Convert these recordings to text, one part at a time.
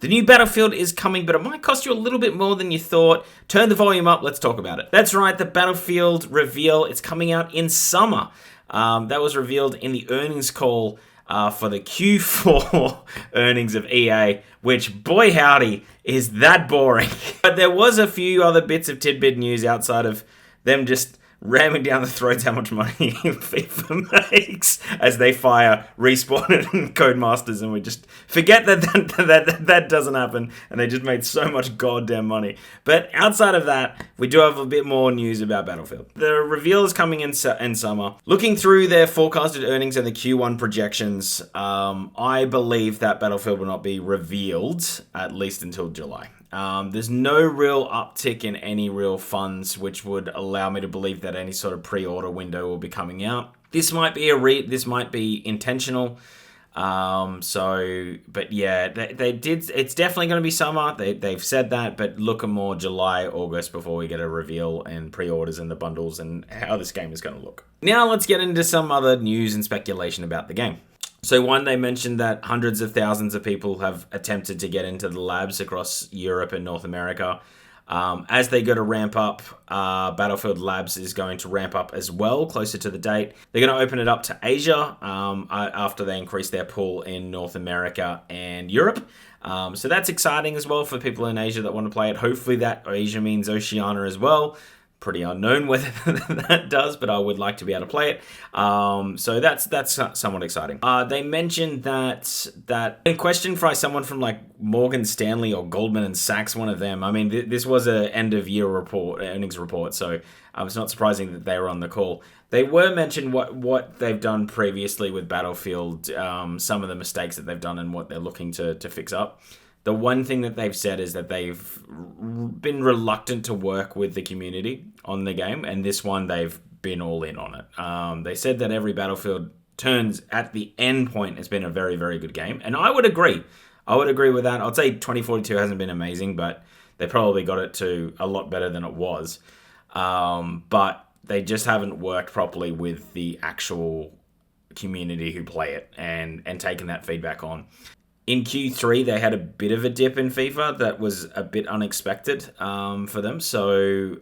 The new Battlefield is coming, but it might cost you a little bit more than you thought. Turn the volume up, let's talk about it. That's right, the Battlefield reveal, it's coming out in summer. That was revealed in the earnings call for the Q4 earnings of EA, which, boy howdy, is that boring. But there was a few other bits of tidbit news outside of them just ramming down the throats how much money FIFA makes as they fire Respawn and Codemasters, and we just forget that doesn't happen, and they just made so much goddamn money. But outside of that, we do have a bit more news about Battlefield. The reveal is coming in summer. Looking through their forecasted earnings and the Q1 projections, I believe that Battlefield will not be revealed at least until July. There's no real uptick in any real funds, which would allow me to believe that any sort of pre-order window will be coming out. This might be this might be intentional. But yeah, they did. It's definitely going to be summer. They've said that, but look at more July, August before we get a reveal and pre-orders and the bundles and how this game is going to look. Now let's get into some other news and speculation about the game. So one, they mentioned that hundreds of thousands of people have attempted to get into the labs across Europe and North America. As they go to ramp up, Battlefield Labs is going to ramp up as well, closer to the date. They're going to open it up to Asia after they increase their pool in North America and Europe. So that's exciting as well for people in Asia that want to play it. Hopefully that Asia means Oceania as well. Pretty unknown whether that does, but I would like to be able to play it. So that's somewhat exciting. They mentioned that in question by someone from like Morgan Stanley or Goldman Sachs, one of them. I mean, this was a end of year earnings report, so it's not surprising that they were on the call. They were mentioned what they've done previously with Battlefield, some of the mistakes that they've done and what they're looking to fix up. The one thing that they've said is that they've been reluctant to work with the community on the game, and this one they've been all in on it. They said that every Battlefield turns at the end point has been a very, very good game, and I would agree. I would agree with that. I'd say 2042 hasn't been amazing, but they probably got it to a lot better than it was. But they just haven't worked properly with the actual community who play it and taken that feedback on. In Q3, they had a bit of a dip in FIFA that was a bit unexpected for them. So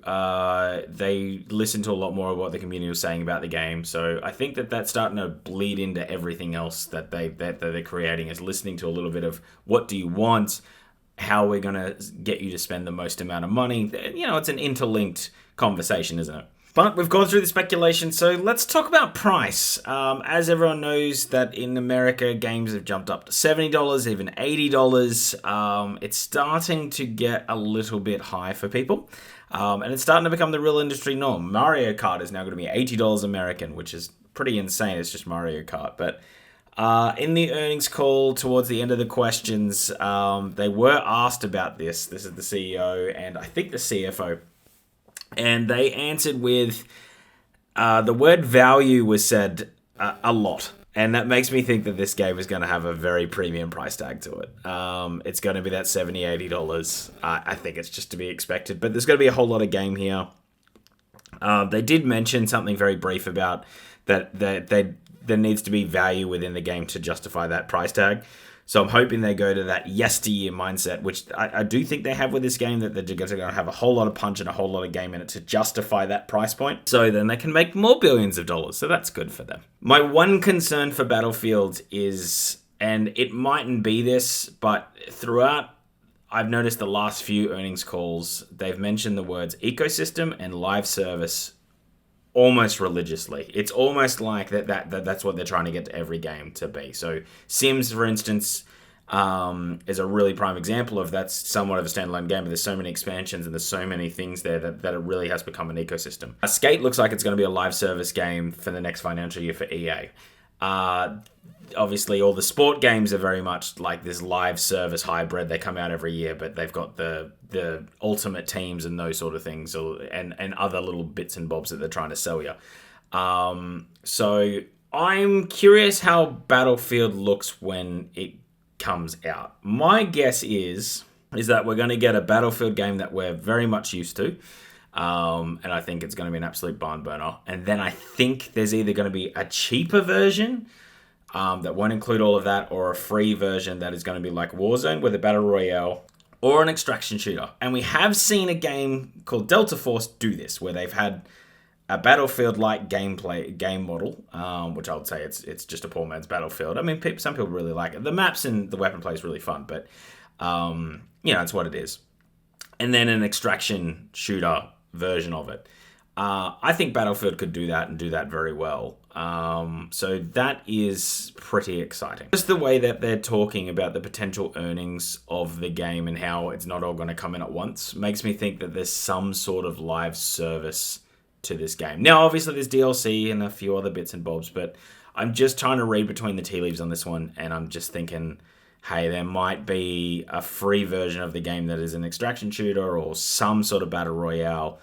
they listened to a lot more of what the community was saying about the game. So I think that that's starting to bleed into everything else that they're creating, is listening to a little bit of what do you want, how we're going to get you to spend the most amount of money. You know, it's an interlinked conversation, isn't it? But we've gone through the speculation, so let's talk about price. As everyone knows that in America, games have jumped up to $70, even $80. It's starting to get a little bit high for people, and it's starting to become the real industry norm. Mario Kart is now going to be $80 American, which is pretty insane. It's just Mario Kart. But in the earnings call, towards the end of the questions, they were asked about this. This is the CEO and I think the CFO. And they answered with the word value was said a lot. And that makes me think that this game is going to have a very premium price tag to it. It's going to be that $70, $80. I think it's just to be expected. But there's going to be a whole lot of game here. They did mention something very brief about that there needs to be value within the game to justify that price tag. So I'm hoping they go to that yesteryear mindset, which I do think they have with this game, that they're going to have a whole lot of punch and a whole lot of game in it to justify that price point. So then they can make more billions of dollars. So that's good for them. My one concern for Battlefield is, and it mightn't be this, but throughout, I've noticed the last few earnings calls, they've mentioned the words ecosystem and live service almost religiously. It's almost like that's what they're trying to get to every game to be. So Sims, for instance, is a really prime example of that's somewhat of a standalone game, but there's so many expansions and there's so many things there that it really has become an ecosystem. Skate looks like it's going to be a live service game for the next financial year for EA. Obviously, all the sport games are very much like this live service hybrid. They come out every year, but they've got the ultimate teams and those sort of things, and other little bits and bobs that they're trying to sell you. So I'm curious how Battlefield looks when it comes out. My guess is that we're going to get a Battlefield game that we're very much used to. And I think it's going to be an absolute barn burner. And then I think there's either going to be a cheaper version, that won't include all of that, or a free version that is going to be like Warzone with a battle royale, or an extraction shooter. And we have seen a game called Delta Force do this, where they've had a Battlefield-like game model, which I would say it's just a poor man's Battlefield. I mean, some people really like it. The maps and the weapon play is really fun, but it's what it is. And then an extraction shooter version of it. I think Battlefield could do that and do that very well. So that is pretty exciting. Just the way that they're talking about the potential earnings of the game and how it's not all going to come in at once makes me think that there's some sort of live service to this game. Now, obviously, there's DLC and a few other bits and bobs, but I'm just trying to read between the tea leaves on this one, and I'm just thinking, hey, there might be a free version of the game that is an extraction shooter or some sort of battle royale,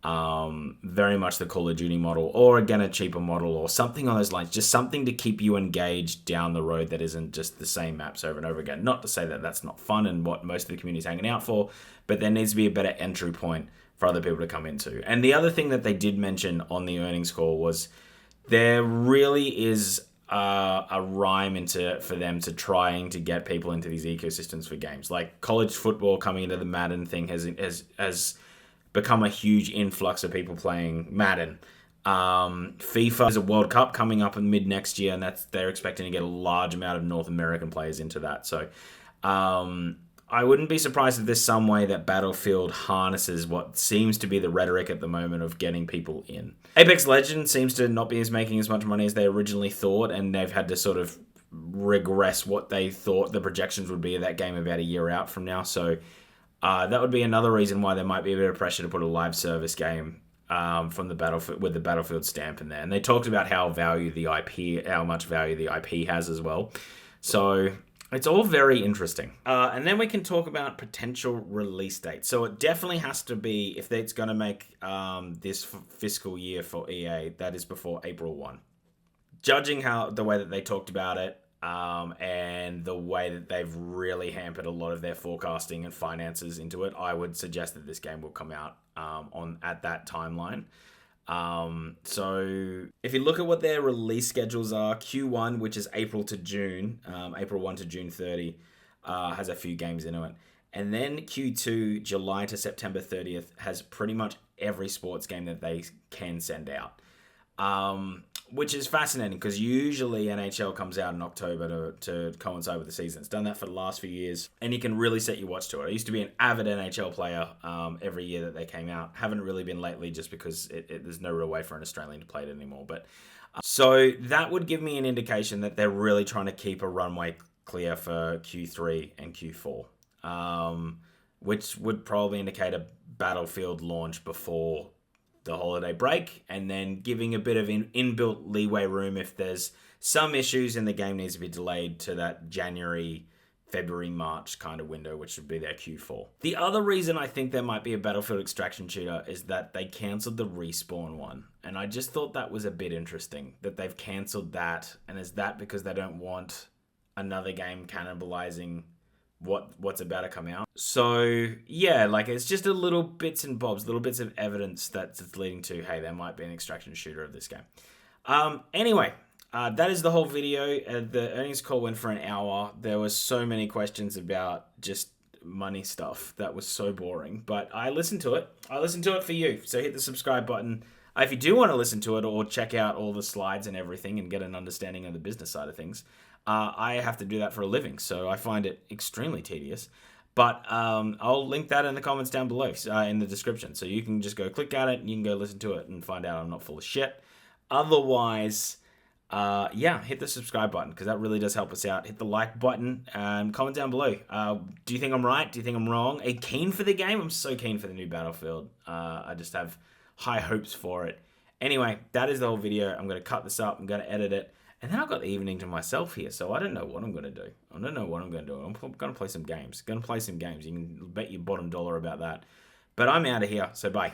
very much the Call of Duty model, or again, a cheaper model or something on those lines, just something to keep you engaged down the road that isn't just the same maps over and over again. Not to say that that's not fun and what most of the community is hanging out for, but there needs to be a better entry point for other people to come into. And the other thing that they did mention on the earnings call was there really is a rhyme for them to trying to get people into these ecosystems for games. Like college football coming into the Madden thing has become a huge influx of people playing Madden. FIFA, there's a World Cup coming up in mid next year, and they're expecting to get a large amount of North American players into that. So I wouldn't be surprised if there's some way that Battlefield harnesses what seems to be the rhetoric at the moment of getting people in. Apex Legends seems to not be making as much money as they originally thought, and they've had to sort of regress what they thought the projections would be of that game about a year out from now. So that would be another reason why there might be a bit of pressure to put a live service game from the Battlefield with the Battlefield stamp in there. And they talked about how much value the IP has as well. So it's all very interesting. And then we can talk about potential release dates. So it definitely has to be, if it's going to make this fiscal year for EA, that is before April 1. Judging the way that they talked about it, and the way that they've really hampered a lot of their forecasting and finances into it, I would suggest that this game will come out at that timeline. So if you look at what their release schedules are, Q1, which is April to June, April 1 to June 30, has a few games into it. And then Q2, July to September 30th, has pretty much every sports game that they can send out. Which is fascinating because usually NHL comes out in October to coincide with the season. It's done that for the last few years, and you can really set your watch to it. I used to be an avid NHL player every year that they came out. Haven't really been lately just because there's no real way for an Australian to play it anymore. But so that would give me an indication that they're really trying to keep a runway clear for Q3 and Q4, which would probably indicate a Battlefield launch before the holiday break, and then giving a bit of inbuilt leeway room if there's some issues and the game needs to be delayed to that January, February, March kind of window, which would be their Q4. The other reason I think there might be a Battlefield extraction shooter is that they cancelled the Respawn one, and I just thought that was a bit interesting that they've cancelled that. And is that because they don't want another game cannibalizing what's about to come out? So yeah, like it's just a little bits and bobs, little bits of evidence that's leading to, hey, there might be an extraction shooter of this game. Anyway, that is the whole video. The earnings call went for an hour. There was so many questions about just money stuff that was so boring, but I listened to it. I listened to it for you. So hit the subscribe button. If you do want to listen to it or check out all the slides and everything and get an understanding of the business side of things, I have to do that for a living, so I find it extremely tedious. But I'll link that in the comments down below, in the description. So you can just go click at it and you can go listen to it and find out I'm not full of shit. Otherwise, hit the subscribe button because that really does help us out. Hit the like button and comment down below. Do you think I'm right? Do you think I'm wrong? Are you keen for the game? I'm so keen for the new Battlefield. I just have high hopes for it. Anyway, that is the whole video. I'm going to cut this up. I'm going to edit it. And then I've got the evening to myself here, so I don't know what I'm going to do. I don't know what I'm going to do. I'm going to play some games. You can bet your bottom dollar about that. But I'm out of here, so bye.